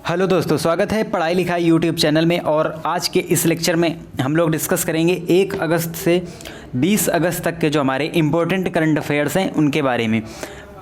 Hello दोस्तों, स्वागत है पढ़ाई लिखाई यूट्यूब चैनल में। और आज के इस लेक्चर में हम लोग डिस्कस करेंगे 1 अगस्त से 20 अगस्त तक के जो हमारे इम्पोर्टेंट करंट अफेयर्स हैं उनके बारे में।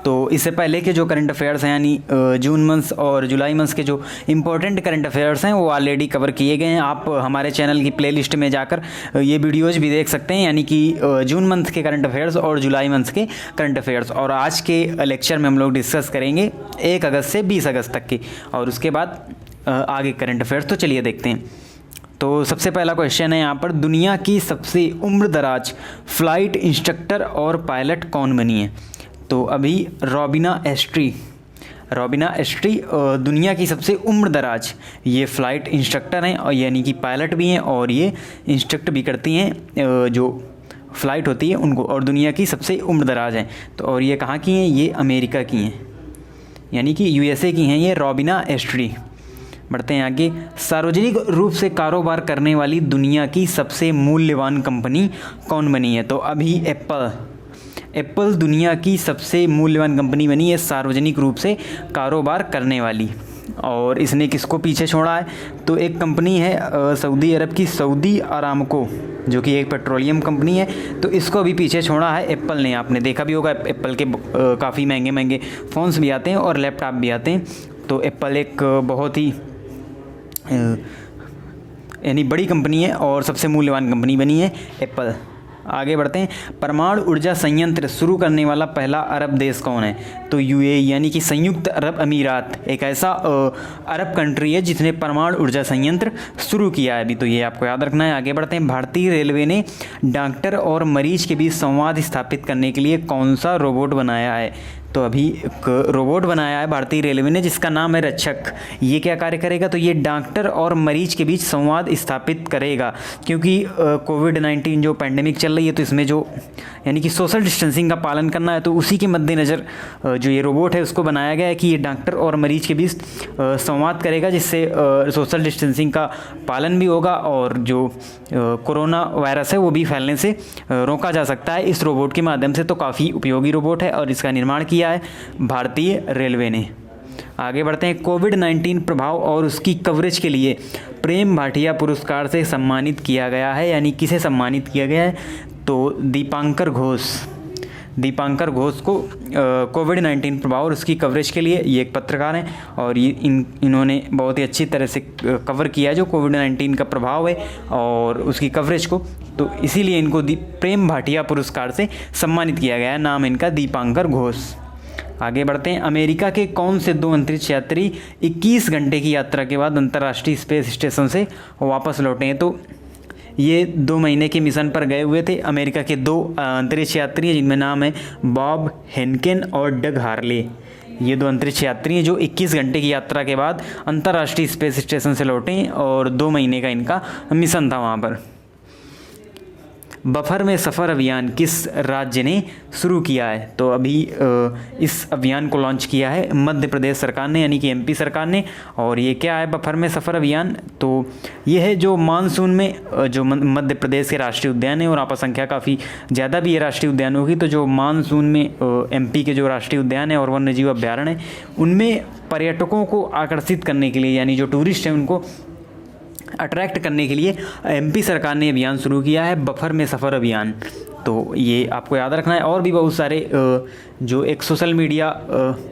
तो इससे पहले के जो करंट अफेयर्स हैं यानी जून मंथ्स और जुलाई मंथ्स के जो इम्पोर्टेंट करंट अफेयर्स हैं वो ऑलरेडी कवर किए गए हैं। आप हमारे चैनल की प्लेलिस्ट में जाकर ये वीडियोज़ भी देख सकते हैं, यानी कि जून मंथ के करंट अफेयर्स और जुलाई मंथ के करंट अफेयर्स। और आज के लेक्चर में हम लोग डिस्कस करेंगे 1 अगस्त से 20 अगस्त तक की, और उसके बाद आगे करंट अफेयर्स। तो चलिए देखते हैं। तो सबसे पहला क्वेश्चन है यहाँ पर, दुनिया की सबसे उम्र दराज फ़्लाइट इंस्ट्रक्टर और पायलट कौन बनी है? तो अभी रॉबिना एस्ट्री दुनिया की सबसे उम्र दराज ये फ़्लाइट इंस्ट्रक्टर हैं, और यानी कि पायलट भी हैं और ये इंस्ट्रक्ट भी करती हैं जो फ़्लाइट होती है उनको, और दुनिया की सबसे उम्र दराज हैं। तो और ये कहाँ की हैं? ये अमेरिका की हैं, यानी कि यूएसए की हैं ये रॉबिना एस्ट्री। बढ़ते हैं आगे। सार्वजनिक रूप से कारोबार करने वाली दुनिया की सबसे मूल्यवान कंपनी कौन बनी है? तो अभी एप्पल दुनिया की सबसे मूल्यवान कंपनी बनी है, सार्वजनिक रूप से कारोबार करने वाली। और इसने किसको पीछे छोड़ा है? तो एक कंपनी है सऊदी अरब की सऊदी अरामको, जो कि एक पेट्रोलियम कंपनी है। तो इसको भी पीछे छोड़ा है एप्पल ने। आपने देखा भी होगा एप्पल के काफ़ी महंगे महंगे फ़ोन्स भी आते हैं और लैपटॉप भी आते हैं। तो एप्पल एक बहुत ही यानी बड़ी कंपनी है और सबसे मूल्यवान कंपनी बनी है एप्पल। आगे बढ़ते हैं। परमाणु ऊर्जा संयंत्र शुरू करने वाला पहला अरब देश कौन है? तो यूएई यानी कि संयुक्त अरब अमीरात एक ऐसा अरब कंट्री है जिसने परमाणु ऊर्जा संयंत्र शुरू किया है अभी। तो ये आपको याद रखना है। आगे बढ़ते हैं। भारतीय रेलवे ने डॉक्टर और मरीज के बीच संवाद स्थापित करने के लिए कौन सा रोबोट बनाया है? तो अभी एक रोबोट बनाया है भारतीय रेलवे ने जिसका नाम है रक्षक। ये क्या कार्य करेगा? तो ये डॉक्टर और मरीज के बीच संवाद स्थापित करेगा, क्योंकि कोविड-19 जो पैंडेमिक चल रही है, तो इसमें जो यानी कि सोशल डिस्टेंसिंग का पालन करना है, तो उसी के मद्देनज़र जो ये रोबोट है उसको बनाया गया है कि ये डॉक्टर और मरीज के बीच संवाद करेगा, जिससे सोशल डिस्टेंसिंग का पालन भी होगा और जो कोरोना वायरस है वो भी फैलने से रोका जा सकता है इस रोबोट के माध्यम से। तो काफ़ी उपयोगी रोबोट है और इसका निर्माण किया है भारतीय रेलवे ने। आगे बढ़ते हैं। कोविड-19 प्रभाव और उसकी कवरेज के लिए प्रेम भाटिया पुरस्कार से सम्मानित किया गया है, यानी किसे सम्मानित किया गया है? तो दीपांकर घोष को कोविड-19 प्रभाव और उसकी कवरेज के लिए, ये एक पत्रकार हैं और ये इन्होंने बहुत ही अच्छी तरह से कवर किया है जो कोविड-19 का प्रभाव है और उसकी कवरेज को। तो इसीलिए इनको प्रेम भाटिया पुरस्कार से सम्मानित किया गया है। नाम इनका दीपांकर घोष। आगे बढ़ते हैं। अमेरिका के कौन से 2 अंतरिक्ष यात्री 21 घंटे की यात्रा के बाद अंतर्राष्ट्रीय स्पेस स्टेशन से वापस लौटे हैं? तो ये 2 महीने के मिशन पर गए हुए थे। अमेरिका के 2 अंतरिक्ष यात्री हैं जिनमें नाम है बॉब हेनकेन और डग हार्ले। ये 2 अंतरिक्ष यात्री हैं जो 21 घंटे की यात्रा के बाद अंतर्राष्ट्रीय स्पेस स्टेशन से लौटे हैं और 2 महीने का इनका मिशन था वहाँ पर। बफर में सफ़र अभियान किस राज्य ने शुरू किया है? तो अभी इस अभियान को लॉन्च किया है मध्य प्रदेश सरकार ने, यानी कि एमपी सरकार ने। और ये क्या है बफर में सफ़र अभियान? तो ये है जो मानसून में जो मध्य प्रदेश के राष्ट्रीय उद्यान है, और यहाँ पर संख्या काफ़ी ज़्यादा भी है राष्ट्रीय उद्यानों की। तो जो मानसून में एमपी के जो राष्ट्रीय उद्यान है और वन्य जीव अभ्यारण्य है, उनमें पर्यटकों को आकर्षित करने के लिए, यानी जो टूरिस्ट हैं उनको अट्रैक्ट करने के लिए एमपी सरकार ने अभियान शुरू किया है बफर में सफ़र अभियान। तो ये आपको याद रखना है। और भी बहुत सारे जो एक सोशल मीडिया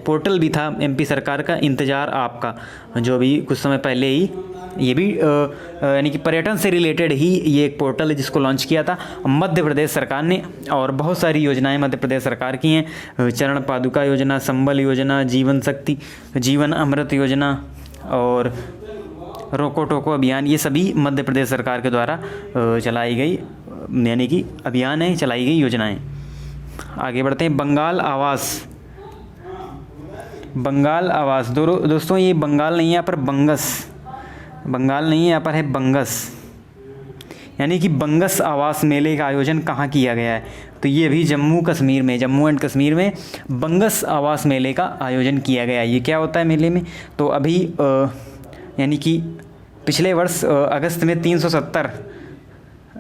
पोर्टल भी था एमपी सरकार का, इंतज़ार आपका, जो अभी कुछ समय पहले ही ये भी यानी कि पर्यटन से रिलेटेड ही ये एक पोर्टल है जिसको लॉन्च किया था मध्य प्रदेश सरकार ने। और बहुत सारी योजनाएं मध्य प्रदेश सरकार की हैं। चरण पादुका योजना, संबल योजना, जीवन शक्ति, जीवन अमृत योजना और रोको टोको अभियान, ये सभी मध्य प्रदेश सरकार के द्वारा चलाई गई यानी कि अभियान है, चलाई गई योजनाएं। आगे बढ़ते हैं। बंगाल आवास दोस्तों ये बंगाल नहीं है, यहाँ पर बंगाल नहीं है, यहाँ पर है बंगस, यानी कि बंगस आवास मेले का आयोजन कहाँ किया गया है? तो ये भी जम्मू एंड कश्मीर में बंगस आवास मेले का आयोजन किया गया है। ये क्या होता है मेले में? तो अभी यानी कि पिछले वर्ष अगस्त में 370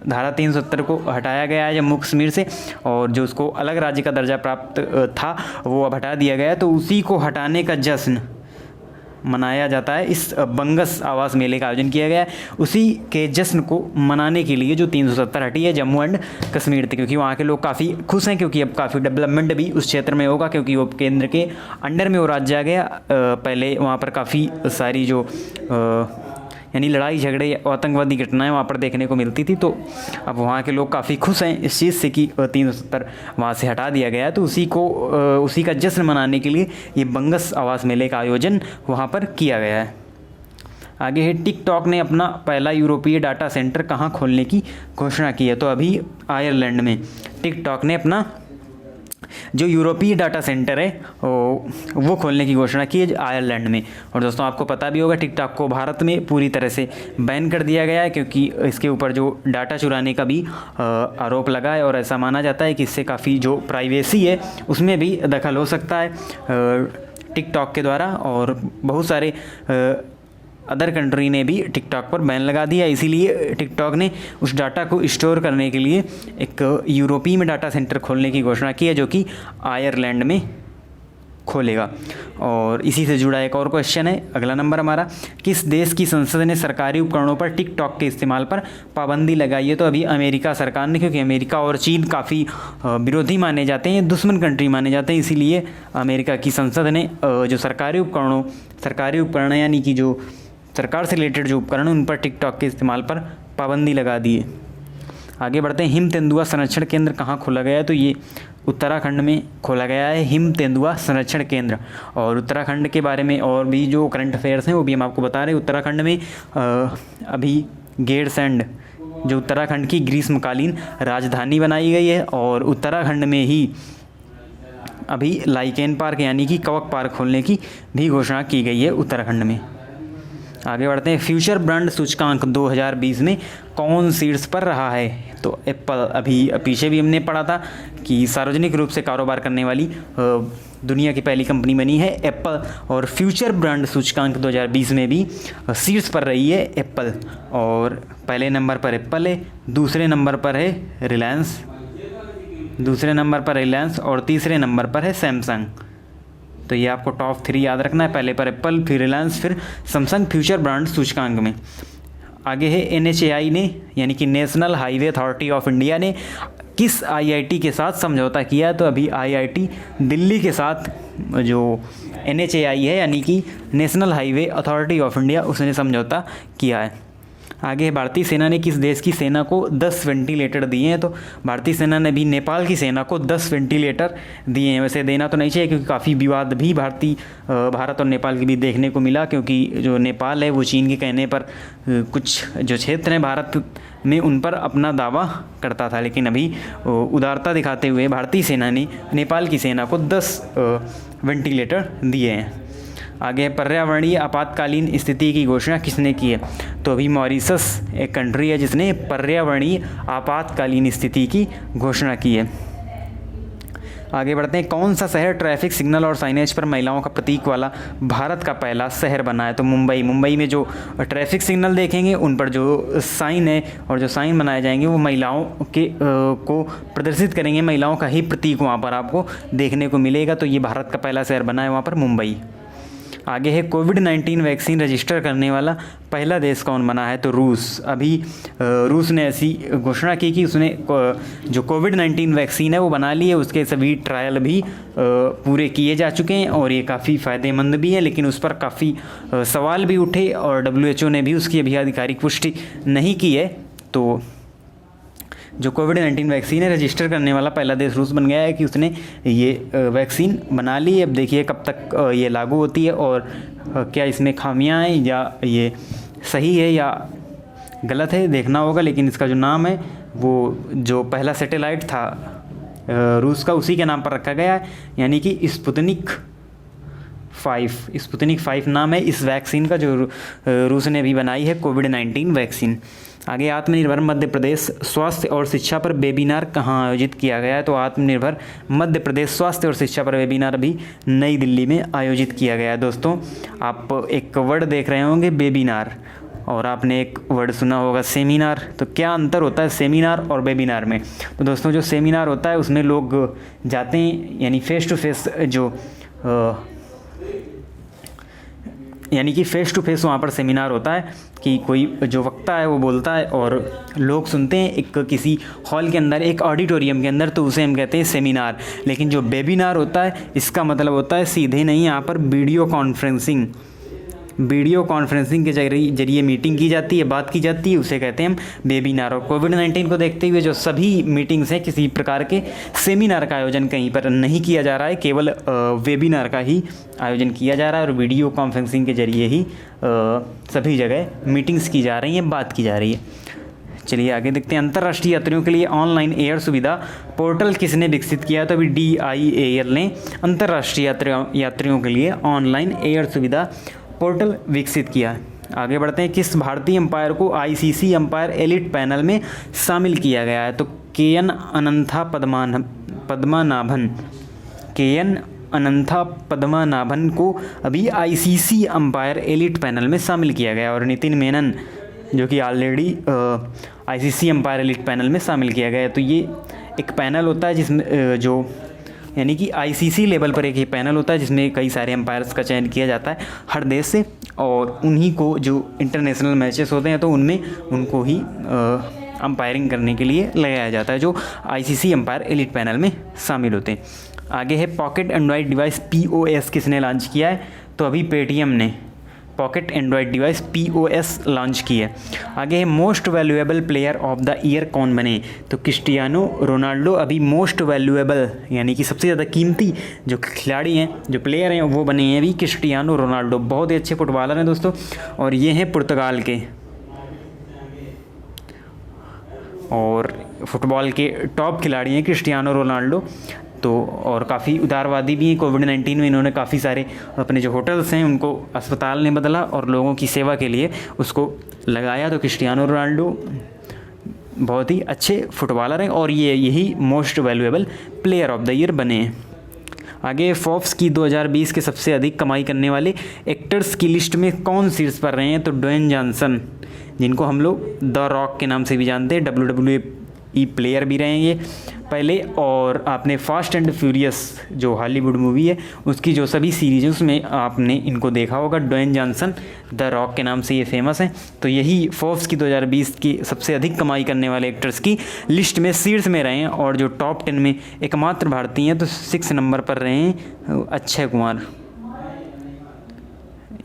धारा 370 को हटाया गया है जम्मू कश्मीर से, और जो उसको अलग राज्य का दर्जा प्राप्त था वो अब हटा दिया गया है। तो उसी को हटाने का जश्न मनाया जाता है, इस बंगस आवास मेले का आयोजन किया गया है। उसी के जश्न को मनाने के लिए जो 370 हटी है जम्मू एंड कश्मीर थी, क्योंकि वहाँ के लोग काफ़ी खुश हैं, क्योंकि अब काफ़ी डेवलपमेंट भी उस क्षेत्र में होगा, क्योंकि वो केंद्र के अंडर में वो राज्य आ गया। पहले वहाँ पर काफ़ी सारी जो यानी लड़ाई झगड़े आतंकवादी घटनाएं वहाँ पर देखने को मिलती थी, तो अब वहाँ के लोग काफ़ी खुश हैं इस चीज़ से कि 370 वहाँ से हटा दिया गया है। तो उसी का जश्न मनाने के लिए ये बंगस आवास मेले का आयोजन वहाँ पर किया गया है। आगे है, टिकटॉक ने अपना पहला यूरोपीय डाटा सेंटर कहाँ खोलने की घोषणा की है। तो अभी आयरलैंड में टिकटॉक ने अपना जो यूरोपीय डाटा सेंटर है वो खोलने की घोषणा की है आयरलैंड में। और दोस्तों आपको पता भी होगा टिकटॉक को भारत में पूरी तरह से बैन कर दिया गया है, क्योंकि इसके ऊपर जो डाटा चुराने का भी आरोप लगा है, और ऐसा माना जाता है कि इससे काफ़ी जो प्राइवेसी है उसमें भी दखल हो सकता है टिकटॉक के द्वारा। और बहुत सारे अदर कंट्री ने भी टिकटॉक पर बैन लगा दिया, इसीलिए टिकटॉक ने उस डाटा को स्टोर करने के लिए एक यूरोपीय में डाटा सेंटर खोलने की घोषणा की है, जो कि आयरलैंड में खोलेगा। और इसी से जुड़ा एक और क्वेश्चन है, अगला नंबर हमारा, किस देश की संसद ने सरकारी उपकरणों पर टिकटॉक के इस्तेमाल पर पाबंदी लगाई है। तो अभी अमेरिका सरकार ने, क्योंकि अमेरिका और चीन काफ़ी विरोधी माने जाते हैं, दुश्मन कंट्री माने जाते हैं, इसीलिए अमेरिका की संसद ने जो सरकारी उपकरण यानी कि जो सरकार से रिलेटेड जो उपकरण उन पर टिकटॉक के इस्तेमाल पर पाबंदी लगा दी है। आगे बढ़ते हैं, हिम तेंदुआ संरक्षण केंद्र कहाँ खोला गया है। तो ये उत्तराखंड में खोला गया है हिम तेंदुआ संरक्षण केंद्र। और उत्तराखंड के बारे में और भी जो करंट अफेयर्स हैं वो भी हम आपको बता रहे हैं। उत्तराखंड में अभी गैरसैंण जो उत्तराखंड की ग्रीष्मकालीन राजधानी बनाई गई है, और उत्तराखंड में ही अभी लाइकेन पार्क यानी कि कवक पार्क खोलने की भी घोषणा की गई है उत्तराखंड में। आगे बढ़ते हैं, फ्यूचर ब्रांड सूचकांक 2020 में कौन शीर्ष पर रहा है। तो एप्पल, अभी पीछे भी हमने पढ़ा था कि सार्वजनिक रूप से कारोबार करने वाली दुनिया की पहली कंपनी बनी है एप्पल, और फ्यूचर ब्रांड सूचकांक 2020 में भी शीर्ष पर रही है एप्पल। और पहले नंबर पर एप्पल है, दूसरे नंबर पर है रिलायंस, और तीसरे नंबर पर है सैमसंग। तो ये आपको टॉप 3 याद रखना है, पहले पर एप्पल, फिर रिलायंस, फिर सैमसंग फ्यूचर ब्रांड सूचकांक में। आगे है, NHAI ने यानी कि national highway authority of India ने किस IIT के साथ समझौता किया। तो अभी IIT दिल्ली के साथ जो NHAI है यानी कि national highway authority of India, उसने समझौता किया है। आगे, भारतीय सेना ने किस देश की सेना को 10 वेंटिलेटर दिए हैं। तो भारतीय सेना ने भी नेपाल की सेना को 10 वेंटिलेटर दिए हैं। वैसे देना तो नहीं चाहिए, क्योंकि काफ़ी विवाद भी भारत और नेपाल के बीच देखने को मिला, क्योंकि जो नेपाल है वो चीन के कहने पर कुछ जो क्षेत्र हैं भारत में उन पर अपना दावा करता था, लेकिन अभी उदारता दिखाते हुए भारतीय सेना ने नेपाल की सेना को 10 वेंटिलेटर दिए हैं। आगे, पर्यावरणीय आपातकालीन स्थिति की घोषणा किसने की है। तो अभी मॉरिशस एक कंट्री है जिसने पर्यावरणीय आपातकालीन स्थिति की घोषणा की है। आगे बढ़ते हैं, कौन सा शहर ट्रैफिक सिग्नल और साइनेज पर महिलाओं का प्रतीक वाला भारत का पहला शहर बना है। तो मुंबई में जो ट्रैफिक सिग्नल देखेंगे उन पर जो साइन है और जो साइन बनाए जाएंगे वो महिलाओं के को प्रदर्शित करेंगे, महिलाओं का ही प्रतीक वहाँ पर आपको देखने को मिलेगा। तो ये भारत का पहला शहर बना है वहाँ पर, मुंबई। आगे है, कोविड-19 वैक्सीन रजिस्टर करने वाला पहला देश कौन बना है। तो रूस। अभी रूस ने ऐसी घोषणा की कि उसने जो कोविड-19 वैक्सीन है वो बना ली है, उसके सभी ट्रायल भी पूरे किए जा चुके हैं और ये काफ़ी फ़ायदेमंद भी है, लेकिन उस पर काफ़ी सवाल भी उठे और WHO ने भी उसकी अभी आधिकारिक पुष्टि नहीं की है। तो जो कोविड-19 वैक्सीन है रजिस्टर करने वाला पहला देश रूस बन गया है कि उसने ये वैक्सीन बना ली है। अब देखिए कब तक ये लागू होती है और क्या इसमें खामियां हैं या ये सही है या गलत है, देखना होगा। लेकिन इसका जो नाम है वो जो पहला सैटेलाइट था रूस का उसी के नाम पर रखा गया है, यानी कि स्पुतनिक 5 नाम है इस वैक्सीन का जो रूस ने भी बनाई है कोविड-19 वैक्सीन। आगे, आत्मनिर्भर मध्य प्रदेश स्वास्थ्य और शिक्षा पर वेबिनार कहाँ आयोजित किया गया है। तो आत्मनिर्भर मध्य प्रदेश स्वास्थ्य और शिक्षा पर वेबिनार भी नई दिल्ली में आयोजित किया गया है। दोस्तों, आप एक वर्ड देख रहे होंगे वेबिनार, और आपने एक वर्ड सुना होगा सेमिनार। तो क्या अंतर होता है सेमिनार और वेबिनार में। तो दोस्तों, जो सेमिनार होता है उसमें लोग जाते हैं, यानी फेस टू फेस जो यानी कि फ़ेस टू फेस वहाँ पर सेमिनार होता है कि कोई जो वक्ता है वो बोलता है और लोग सुनते हैं एक किसी हॉल के अंदर, एक ऑडिटोरियम के अंदर, तो उसे हम कहते हैं सेमिनार। लेकिन जो वेबिनार होता है इसका मतलब होता है सीधे नहीं, यहाँ पर वीडियो कॉन्फ्रेंसिंग के जरिए मीटिंग की जाती है, बात की जाती है, उसे कहते हैं हम वेबिनार। और कोविड-19 को देखते हुए जो सभी मीटिंग्स हैं, किसी प्रकार के सेमिनार का आयोजन कहीं पर नहीं किया जा रहा है, केवल वेबिनार का ही आयोजन किया जा रहा है और वीडियो कॉन्फ्रेंसिंग के जरिए ही सभी जगह मीटिंग्स की जा रही हैं, बात की जा रही है। चलिए आगे देखते हैं। अंतर्राष्ट्रीय यात्रियों के लिए ऑनलाइन एयर सुविधा पोर्टल किसने विकसित किया? तो अभी DIAL ने अंतर्राष्ट्रीय यात्रियों के लिए ऑनलाइन एयर सुविधा पोर्टल विकसित किया। आगे बढ़ते हैं। किस भारतीय अंपायर को ICC अंपायर एलिट पैनल में शामिल किया गया है? तो KN अनंथा पद्मनाभन को अभी ICC अंपायर एलिट पैनल में शामिल किया गया और नितिन मेनन जो कि already ICC umpire elite panel में शामिल किया गया है। तो ये एक पैनल होता है जिसमें जो यानी कि ICC लेवल पर एक ये पैनल होता है जिसमें कई सारे अंपायर्स का चयन किया जाता है हर देश से, और उन्हीं को जो इंटरनेशनल मैचेस होते हैं तो उनमें उनको ही अंपायरिंग करने के लिए लगाया जाता है, जो ICC अंपायर एलिट पैनल में शामिल होते हैं। आगे है पॉकेट एंड्रॉयड डिवाइस POS किसने लॉन्च किया है? तो अभी पेटीएम ने pocket Android device POS launch की है। आगे है most valuable player of the year कौन बने? तो क्रिस्टियानो रोनाल्डो अभी मोस्ट वैल्यूएबल यानी कि सबसे ज़्यादा कीमती जो खिलाड़ी हैं, जो प्लेयर हैं, वो बने हैं अभी क्रिस्टियानो रोनाल्डो। बहुत ही अच्छे फुटबॉलर हैं दोस्तों, और ये हैं पुर्तगाल के, और फुटबॉल के टॉप खिलाड़ी हैं क्रिस्टियानो रोनाल्डो। तो और काफ़ी उदारवादी भी हैं। कोविड-19 में इन्होंने काफ़ी सारे अपने जो होटल्स हैं उनको अस्पताल ने बदला और लोगों की सेवा के लिए उसको लगाया। तो क्रिस्टियानो रोनाल्डो बहुत ही अच्छे फुटबॉलर हैं और ये यही most valuable player of the year बने हैं। आगे फोर्ब्स की 2020 के सबसे अधिक कमाई करने वाले एक्टर्स की लिस्ट में कौन शीर्ष पर रहे हैं? तो ड्वेन जॉनसन, जिनको हम लोग द रॉक के नाम से भी जानते हैं, WWE प्लेयर भी रहे ये पहले, और आपने फास्ट एंड फ्यूरियस जो हॉलीवुड मूवी है उसकी जो सभी सीरीज उसमें आपने इनको देखा होगा। ड्वेन जॉनसन द रॉक के नाम से ये फेमस हैं। तो यही फोर्ब्स की 2020 की सबसे अधिक कमाई करने वाले एक्टर्स की लिस्ट में शीर्ष में रहे हैं, और जो टॉप 10 में एकमात्र भारतीय हैं तो 6 नंबर पर रहे हैं अक्षय कुमार,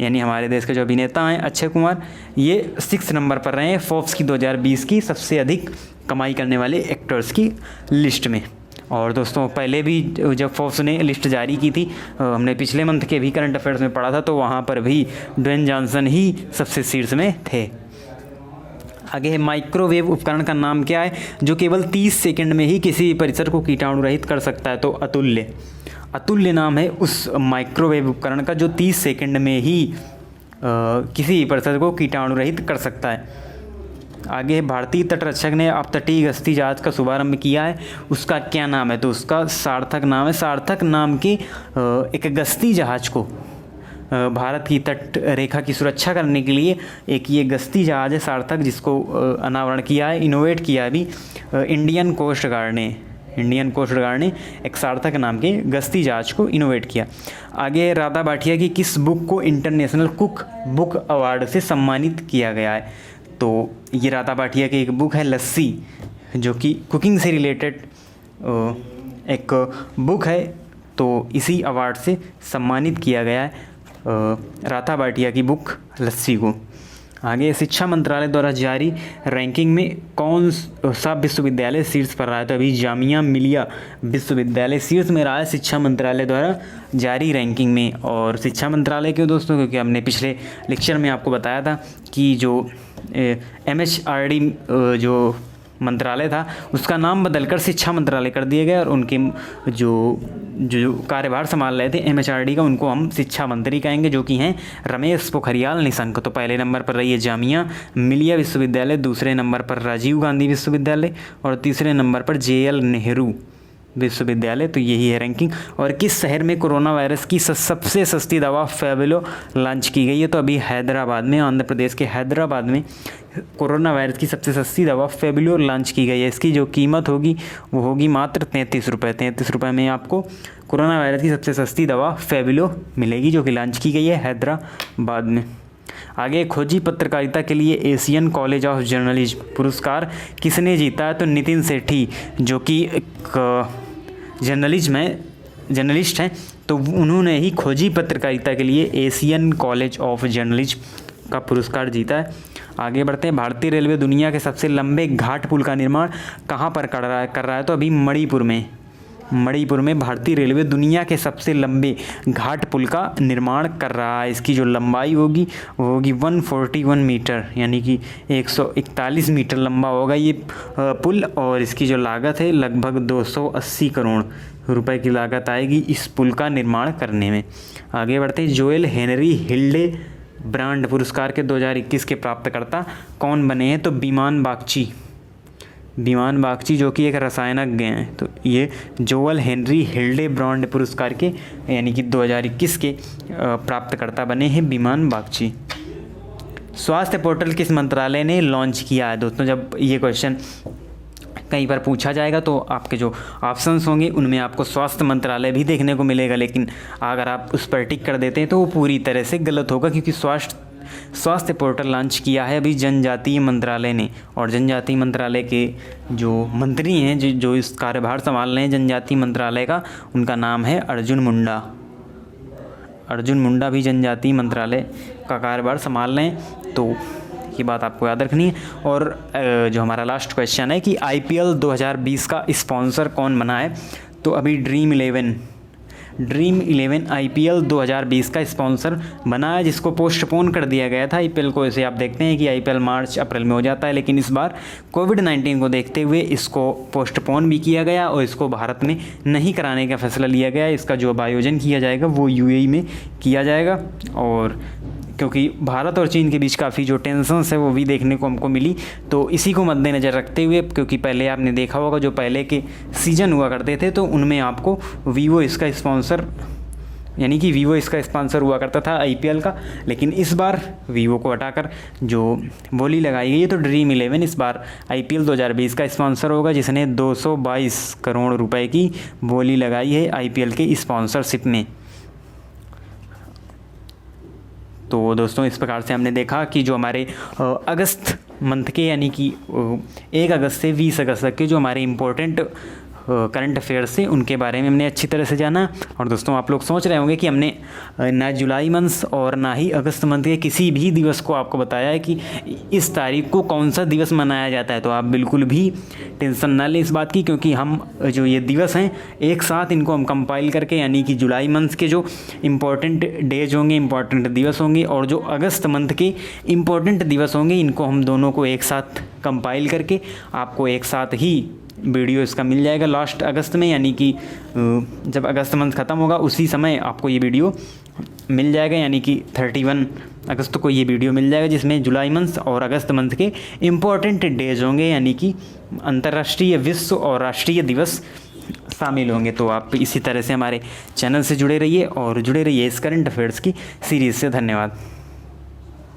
यानी हमारे देश के जो अभिनेता हैं अक्षय कुमार, ये 6 नंबर पर रहे हैं फोर्ब्स की 2020 की सबसे अधिक कमाई करने वाले एक्टर्स की लिस्ट में। और दोस्तों पहले भी जब फोर्ब्स ने लिस्ट जारी की थी, हमने पिछले मंथ के भी करंट अफेयर्स में पढ़ा था, तो वहाँ पर भी ड्वेन जॉनसन ही सबसे शीर्ष में थे। आगे है माइक्रोवेव उपकरण का नाम क्या है जो केवल 30 सेकंड में ही किसी परिसर को कीटाणु रहित कर सकता है? तो अतुल्य नाम है उस माइक्रोवेव उपकरण का जो 30 सेकंड में ही किसी परिसर को कीटाणु रहित कर सकता है। आगे भारतीय तटरक्षक ने अपतटीय गश्ती जहाज का शुभारंभ किया है, उसका क्या नाम है? तो उसका सार्थक नाम है। सार्थक नाम के एक गश्ती जहाज को भारत की तट रेखा की सुरक्षा करने के लिए एक ये गश्ती जहाज है सार्थक, जिसको अनावरण किया है, इनोवेट किया है अभी इंडियन कोस्ट गार्ड ने एक सार्थक नाम के गश्ती जहाज को इनोवेट किया। आगे राधा भाटिया की किस बुक को इंटरनेशनल कुक बुक अवार्ड से सम्मानित किया गया है? तो ये राधा भाटिया की एक बुक है लस्सी, जो कि कुकिंग से रिलेटेड एक बुक है, तो इसी अवार्ड से सम्मानित किया गया है राधा भाटिया की बुक लस्सी को। आगे शिक्षा मंत्रालय द्वारा जारी रैंकिंग में कौन सा विश्वविद्यालय शीर्ष पर रहा है? तो अभी जामिया मिलिया विश्वविद्यालय शीर्ष में रहा है शिक्षा मंत्रालय द्वारा जारी रैंकिंग में। और शिक्षा मंत्रालय क्यों दोस्तों? क्योंकि हमने पिछले लेक्चर में आपको बताया था कि जो MHRD जो मंत्रालय था उसका नाम बदलकर शिक्षा मंत्रालय कर दिया गया, और उनके जो कार्यभार संभाल रहे थे MHRD का, उनको हम शिक्षा मंत्री कहेंगे, जो कि हैं रमेश पोखरियाल निशंक। तो पहले नंबर पर रही है जामिया मिलिया विश्वविद्यालय, दूसरे नंबर पर राजीव गांधी विश्वविद्यालय, और तीसरे नंबर पर JL नेहरू विश्वविद्यालय। तो यही है रैंकिंग। और किस शहर में कोरोना वायरस की सबसे सस्ती दवा फेविलो लॉन्च की गई है? तो अभी हैदराबाद में, आंध्र प्रदेश के हैदराबाद में कोरोना वायरस की सबसे सस्ती दवा फेबिलो लॉन्च की गई है। इसकी जो कीमत होगी वो होगी मात्र 33 रुपये। 33 रुपये में आपको कोरोना वायरस की सबसे सस्ती दवा फेबिलो मिलेगी, जो कि लॉन्च की गई है हैदराबाद में। आगे, खोजी पत्रकारिता के लिए एशियन कॉलेज ऑफ जर्नलिज्म पुरस्कार किसने जीता है? तो नितिन सेठी, जो कि एक जर्नलिस्ट हैं, तो उन्होंने ही खोजी पत्रकारिता के लिए एशियन कॉलेज ऑफ जर्नलिज्म का पुरस्कार जीता है। आगे बढ़ते हैं। भारतीय रेलवे दुनिया के सबसे लंबे घाट पुल का निर्माण कहाँ पर कर रहा है? तो अभी मणिपुर में भारतीय रेलवे दुनिया के सबसे लंबे घाट पुल का निर्माण कर रहा है। इसकी जो लंबाई होगी वो होगी 141 मीटर, यानी कि 141 मीटर लंबा होगा ये पुल, और इसकी जो लागत है लगभग 280 करोड़ रुपए की लागत आएगी इस पुल का निर्माण करने में। आगे बढ़ते हैं। जोएल हेनरी हिल्डे ब्रांड पुरस्कार के 2021 के प्राप्तकर्ता कौन बने हैं? तो विमान बागची, जो कि एक रसायनज्ञ हैं। तो ये जोएल हेनरी हिल्डे ब्रांड पुरस्कार के यानी कि 2021 के प्राप्तकर्ता बने हैं विमान बागची। स्वास्थ्य पोर्टल किस मंत्रालय ने लॉन्च किया है? दोस्तों, जब ये क्वेश्चन कई बार पूछा जाएगा तो आपके जो ऑप्शंस होंगे उनमें आपको स्वास्थ्य मंत्रालय भी देखने को मिलेगा, लेकिन अगर आप उस पर टिक कर देते हैं तो वो पूरी तरह से गलत होगा, क्योंकि स्वास्थ्य पोर्टल लॉन्च किया है अभी जनजातीय मंत्रालय ने, और जनजातीय मंत्रालय के जो मंत्री हैं जो इस कार्यभार संभाल रहे हैं जनजातीय मंत्रालय का, उनका नाम है अर्जुन मुंडा भी जनजातीय मंत्रालय का कार्यभार संभाल रहे हैं। तो ये बात आपको याद रखनी है। और जो हमारा लास्ट क्वेश्चन है कि IPL 2020 का स्पॉन्सर कौन बना है? तो अभी ड्रीम 11 IPL 2020 का स्पॉन्सर बना है, जिसको पोस्टपोन कर दिया गया था IPL को। इसे आप देखते हैं कि IPL मार्च अप्रैल में हो जाता है, लेकिन इस बार कोविड-19 को देखते हुए इसको पोस्टपोन भी किया गया और इसको भारत में नहीं कराने का फैसला लिया गया। इसका जो आयोजन किया जाएगा वो UAE में किया जाएगा, और क्योंकि भारत और चीन के बीच काफ़ी जो टेंशन्स है वो भी देखने को हमको मिली, तो इसी को मद्देनज़र रखते हुए, क्योंकि पहले आपने देखा होगा जो पहले के सीज़न हुआ करते थे तो उनमें आपको वीवो इसका स्पॉन्सर हुआ करता था IPL का, लेकिन इस बार वीवो को हटाकर जो बोली लगाई गई है तो ड्रीम 11 इस बार IPL 2020 का स्पॉन्सर होगा, जिसने 222 करोड़ रुपए की बोली लगाई है IPL के स्पॉन्सरशिप में। तो दोस्तों, इस प्रकार से हमने देखा कि जो हमारे अगस्त मंथ के यानी कि 1 अगस्त से 20 अगस्त तक के जो हमारे इम्पोर्टेंट करंट अफेयर्स से उनके बारे में हमने अच्छी तरह से जाना। और दोस्तों, आप लोग सोच रहे होंगे कि हमने ना जुलाई मंथ और ना ही अगस्त मंथ के किसी भी दिवस को आपको बताया है कि इस तारीख को कौन सा दिवस मनाया जाता है। तो आप बिल्कुल भी टेंशन ना लें इस बात की, क्योंकि हम जो ये दिवस हैं एक साथ इनको हम कंपाइल करके, यानी कि जुलाई मंथ के जो इम्पोर्टेंट डेज होंगे, इम्पोर्टेंट दिवस होंगे, और जो अगस्त मंथ के इम्पोर्टेंट दिवस होंगे, इनको हम दोनों को एक साथ कंपाइल करके आपको एक साथ ही वीडियो इसका मिल जाएगा लास्ट अगस्त में, यानी कि जब अगस्त मंथ ख़त्म होगा उसी समय आपको ये वीडियो मिल जाएगा, यानी कि 31 अगस्त को ये वीडियो मिल जाएगा, जिसमें जुलाई मंथ और अगस्त मंथ के इम्पोर्टेंट डेज होंगे, यानी कि अंतर्राष्ट्रीय, विश्व और राष्ट्रीय दिवस शामिल होंगे। तो आप इसी तरह से हमारे चैनल से जुड़े रहिए और जुड़े रहिए इस करंट अफेयर्स की सीरीज़ से। धन्यवाद।